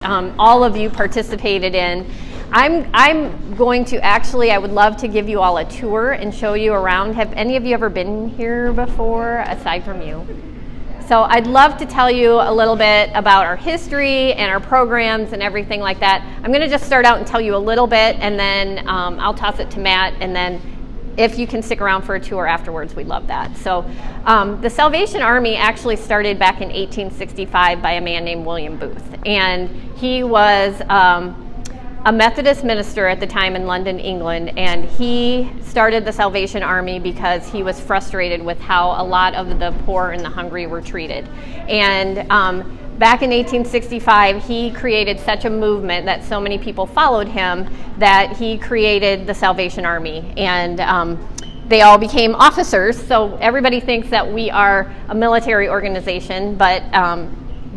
all of you participated in. I'm going to I would love to give you all a tour and show you around. Have any of you ever been here before, aside from you? So I'd love to tell you a little bit about our history and our programs and everything like that. I'm going to just start out and tell you a little bit, and then I'll toss it to Matt, and then if you can stick around for a tour afterwards, we'd love that. So the Salvation Army actually started back in 1865 by a man named William Booth, and he was a Methodist minister at the time in London, England, and he started the Salvation Army because he was frustrated with how a lot of the poor and the hungry were treated. And back in 1865, he created such a movement that so many people followed him that he created the Salvation Army. And they all became officers, so everybody thinks that we are a military organization, but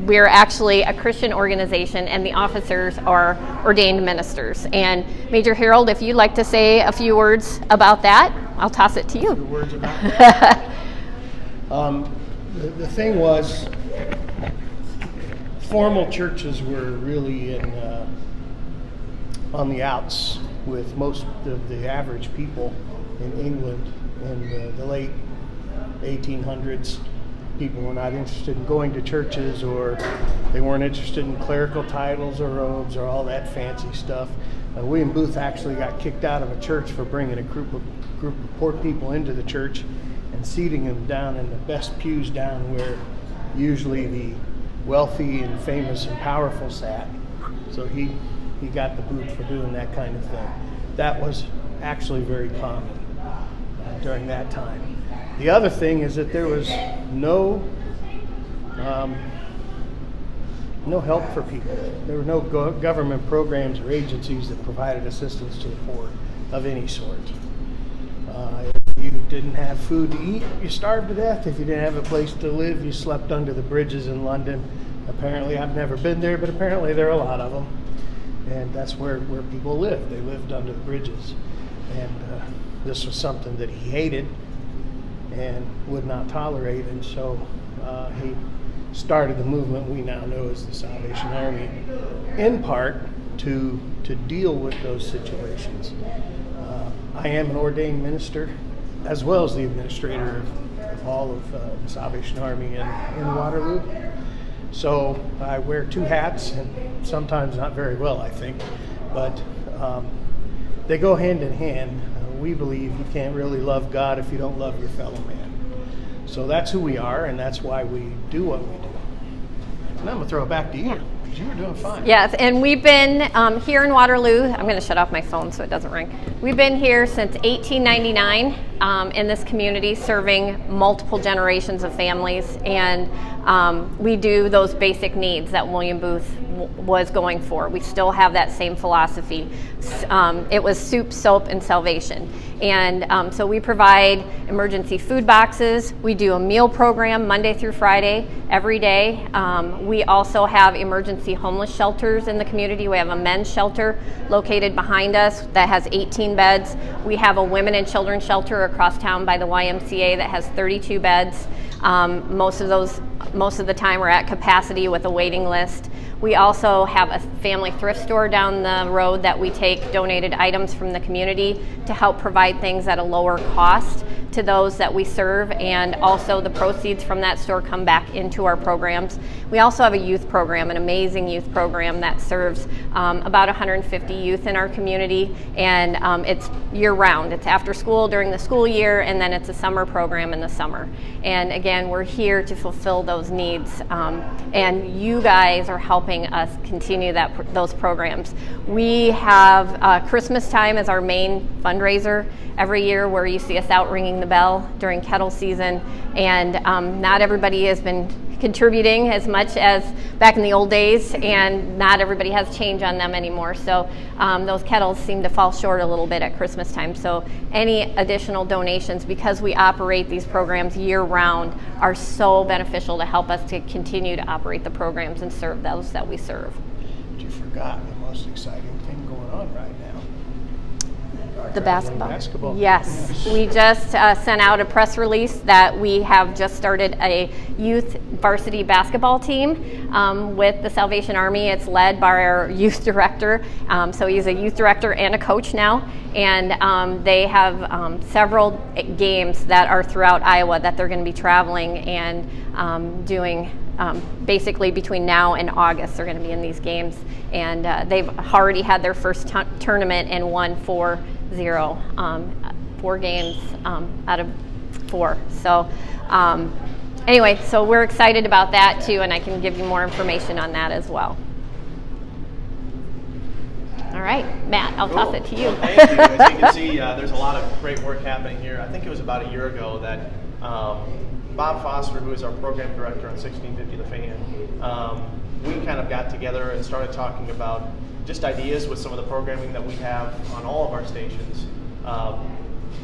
we're actually a Christian organization, and the officers are ordained ministers. And Major Harold, if you'd like to say a few words about that, I'll toss it to you. A few words about it. The thing was, formal churches were really on the outs with most of the average people in England in the late 1800s. People were not interested in going to churches, or they weren't interested in clerical titles or robes or all that fancy stuff. William Booth actually got kicked out of a church for bringing a group of poor people into the church and seating them down in the best pews down where usually the wealthy and famous and powerful sat. So he got the boot for doing that kind of thing. That was actually very common during that time. The other thing is that there was no help for people. There were no government programs or agencies that provided assistance to the poor of any sort. If you didn't have food to eat, you starved to death. If you didn't have a place to live, you slept under the bridges in London. Apparently, I've never been there, but apparently there are a lot of them. And that's where people lived. They lived under the bridges. And this was something that he hated and would not tolerate, and so he started the movement we now know as the Salvation Army, in part to deal with those situations. I am an ordained minister, as well as the administrator of all of the Salvation Army in Waterloo. So I wear two hats, and sometimes not very well, I think, but they go hand in hand. We believe you can't really love God if you don't love your fellow man. So that's who we are, and that's why we do what we do. And I'm going to throw it back to you, because you were doing fine. Yes, and we've been here in Waterloo. I'm going to shut off my phone so it doesn't ring. We've been here since 1899 in this community, serving multiple generations of families, and we do those basic needs that William Booth was going for. We still have that same philosophy. It was soup, soap, and salvation. And so we provide emergency food boxes. We do a meal program Monday through Friday, every day. We also have emergency homeless shelters in the community. We have a men's shelter located behind us that has 18 beds. We have a women and children shelter across town by the YMCA that has 32 beds. Most of the time we're at capacity with a waiting list. We also have a family thrift store down the road that we take donated items from the community to help provide things at a lower cost to those that we serve, and also the proceeds from that store come back into our programs. We also have a youth program, an amazing youth program that serves about 150 youth in our community, and it's year-round. It's after school during the school year, and then it's a summer program in the summer. And again, we're here to fulfill those needs, and you guys are helping us continue those programs. We have Christmas time as our main fundraiser every year, where you see us out ringing the bell during kettle season, and not everybody has been contributing as much as back in the old days, and not everybody has change on them anymore. So those kettles seem to fall short a little bit at Christmas time. So any additional donations, because we operate these programs year round, are so beneficial to help us to continue to operate the programs and serve those that we serve. But you forgot the most exciting thing going on right now. The basketball. Basketball. Yes, we just sent out a press release that we have just started a youth varsity basketball team with the Salvation Army. It's led by our youth director. So he's a youth director and a coach now. And they have several games that are throughout Iowa that they're going to be traveling and doing. Basically between now and August, they're going to be in these games, and they've already had their first tournament and won 4-0, 4 games out of 4. So anyway, so we're excited about that too, and I can give you more information on that as well. All right, Matt, I'll toss it to you. Well, thank you. As you can see, there's a lot of great work happening here. I think it was about a year ago that Bob Foster, who is our program director on 1650 The Fan, we kind of got together and started talking about just ideas with some of the programming that we have on all of our stations.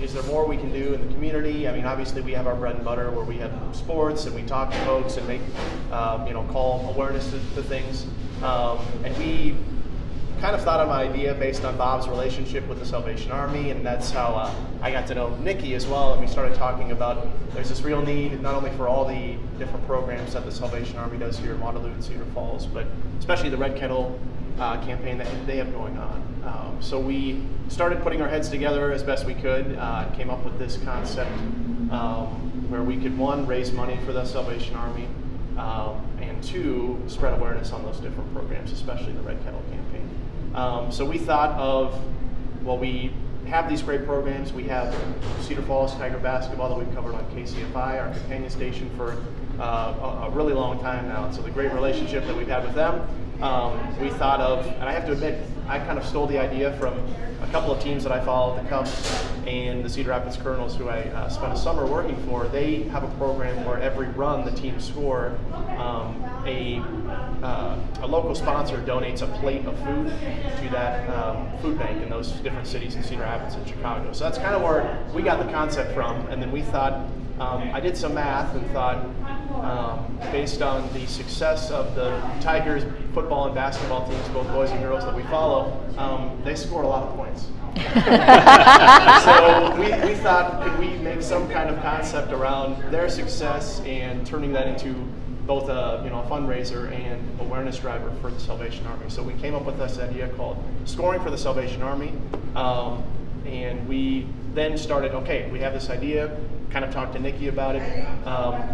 Is there more we can do in the community? I mean, obviously we have our bread and butter where we have sports and we talk to folks and make, call awareness to things. And we kind of thought of my idea based on Bob's relationship with the Salvation Army, and that's how I got to know Nikki as well, and we started talking about there's this real need not only for all the different programs that the Salvation Army does here in Waterloo and Cedar Falls, but especially the Red Kettle campaign that they have going on. So we started putting our heads together as best we could and came up with this concept where we could, one, raise money for the Salvation Army, and two, spread awareness on those different programs, especially the Red Kettle campaign. So we thought of, well, we have these great programs. We have Cedar Falls Tiger basketball that we've covered on KCFI, our companion station, for a really long time now. And so the great relationship that we've had with them, we thought of, and I have to admit, I kind of stole the idea from a couple of teams that I followed, the Cubs and the Cedar Rapids Colonels, who I spent a summer working for. They have a program where every run the teams score, a local sponsor donates a plate of food to that food bank in those different cities in Cedar Rapids and Chicago. So that's kind of where we got the concept from, and then we thought, I did some math and thought, based on the success of the Tigers football and basketball teams, both boys and girls that we follow, they score a lot of points. So we thought, could we make some kind of concept around their success and turning that into both a fundraiser and awareness driver for the Salvation Army. So we came up with this idea called Scoring for the Salvation Army, and we then started, okay, we have this idea, kind of talked to Nikki about it,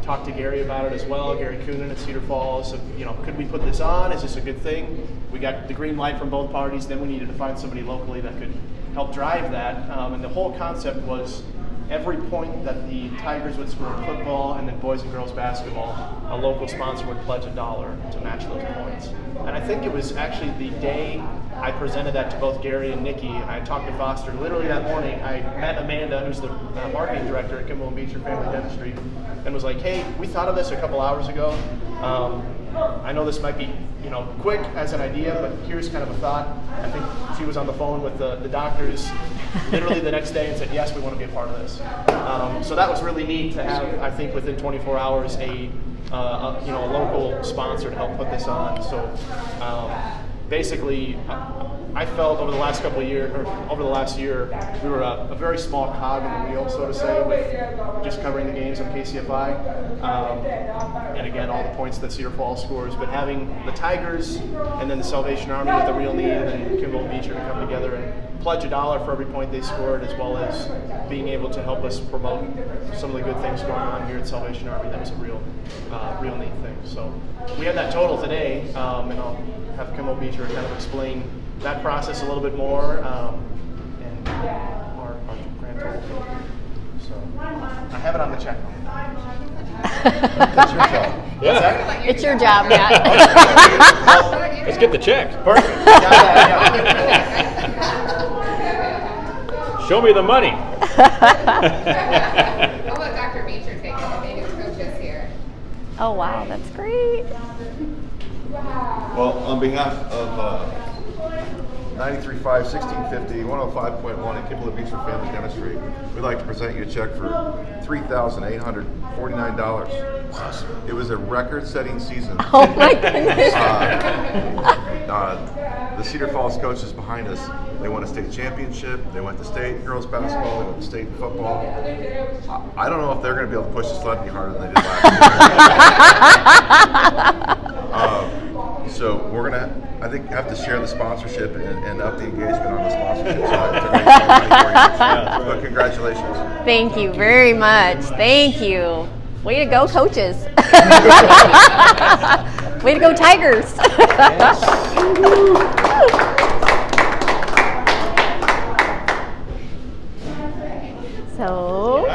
talked to Gary about it as well, Gary Coonan at Cedar Falls. So, could we put this on? Is this a good thing? We got the green light from both parties. Then we needed to find somebody locally that could help drive that. And the whole concept was every point that the Tigers would score in football and then boys and girls basketball, a local sponsor would pledge $1 to match those points. And I think it was actually the day I presented that to both Gary and Nikki, and I talked to Foster. Literally that morning, I met Amanda, who's the marketing director at Kimball and Beecher Family Dentistry, and was like, hey, we thought of this a couple hours ago. I know this might be quick as an idea, but here's kind of a thought. I think she was on the phone with the doctors literally the next day and said, yes, we want to be a part of this. So that was really neat to have, I think, within 24 hours, a local sponsor to help put this on. So basically, I felt over the last couple of years, or over the last year, we were a very small cog in the wheel, so to say, with just covering the games on KCFI. And again, all the points that Cedar Falls scores, but having the Tigers and then the Salvation Army with the real need, and then Kimball and Beecher to come together and pledge $1 for every point they scored, as well as being able to help us promote some of the good things going on here at Salvation Army. That was a real neat thing. So we had that total today, and I'll have Kimball Beecher kind of explain that process a little bit more, and our grand total. So I have it on the check. That's your job. Yeah. It's your job, Matt. Let's get the check. Perfect. Show me the money. I'll let Dr. Beecher take it. The native coach is here. Oh, wow, that's great. Well, on behalf of 93.5, 1650, 105.1, and Kimball and Beecher Family Dentistry, we'd like to present you a check for $3,849. Awesome. It was a record-setting season. Oh, my goodness. the Cedar Falls coaches behind us, they won a state championship, they went to state in girls basketball, they went to state in football. I don't know if they're going to be able to push the sled any harder than they did last year. So we're going to, I think, have to share the sponsorship and up the engagement on the sponsorship side to raise more money for you next year. But congratulations. Thank you very much. Thank you. Way to go, coaches. Way to go, Tigers. Yes.